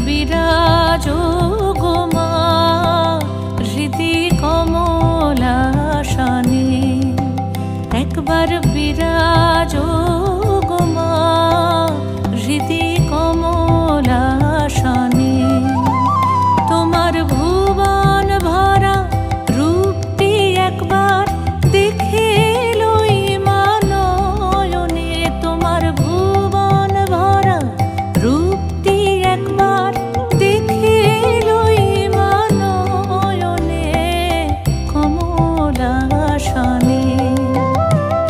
বিরাজো গো মা হৃদি কমলাসনে, একবার বিরাজো গো মা হৃদি কমলাসনে। তোমার ভুবন ভরা রূপটি একবার দেখে লই মা নয়নে, তোমার ভুবন ভরা রূপটি একবার দেখে লই মা নয়নে কমলাসনে,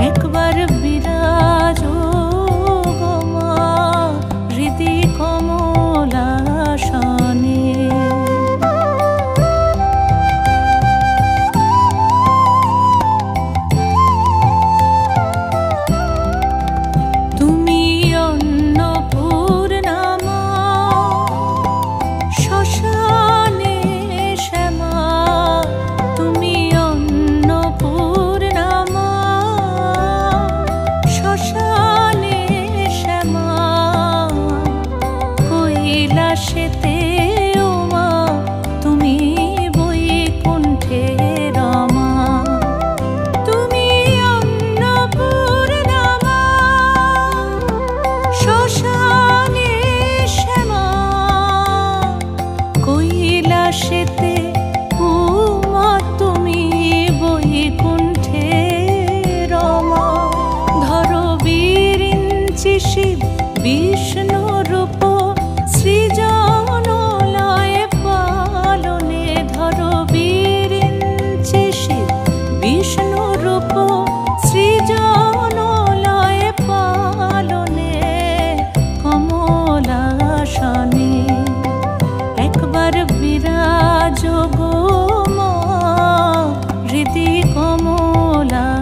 একবার বিরাজো গো মা হৃদি কমলাসনে। তুমি অন্নপূর্ণা মা শ্মশানে শ্যামা, তুমি অন্নপূর্ণা মা শ্মশানে শ্যামা, কৈলাসেতে ও মা তুমি বৈকুণ্ঠে রমা। তুমি অন্নপূর্ণা মা শ্মশানে শ্যামা, কৈলাসেতে ও মা তুমি বৈকুণ্ঠে রমা। ধরো বিরিঞ্চি শিব বিষ্ণু রূপ সৃজন লয় পালনে, ধরো বিরিঞ্চি শিব বিষ্ণু রূপ সৃজন লয় পালনে কমলাসনে, একবার বিরাজো গো মা হৃদি কমলাসনে।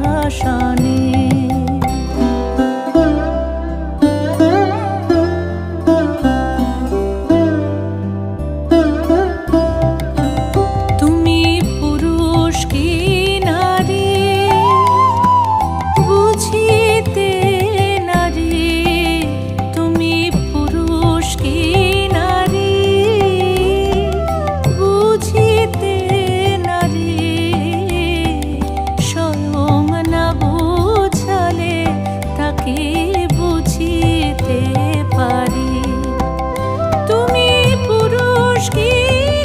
তুমি পুরুষ কি নারী বুঝিতে নারী, তুমি পুরুষ কি নারী বুঝিতে নারী, স্বয়ং না বুঝালে তাকে বুঝিতে পারি। তুমি পুরুষ কি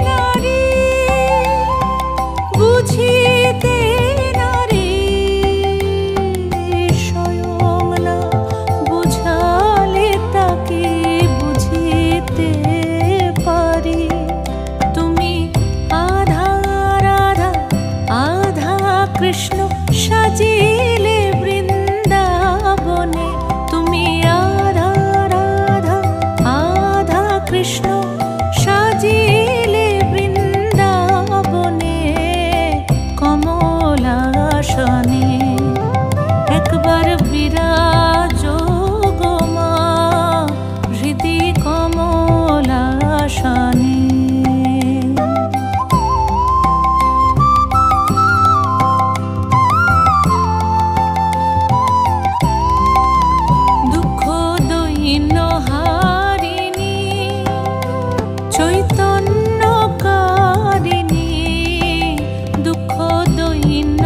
নারী বুঝিতে নারী, স্বয়ং না বুঝালে তাকে বুঝিতে পারি। তুমি আধা রাধা আধা কৃষ্ণ সাজিলে বৃন্দাবনে, তুমি আধা রাধা আধা কৃষ্ণ সাজিলে বৃন্দাবনে কমলাসনে, একবার বিরাজো গো মা হৃদি কমলাসনে। দুঃখ দৈন্য হারিণী চৈতন্যকারিণী, দুঃখ দৈন্য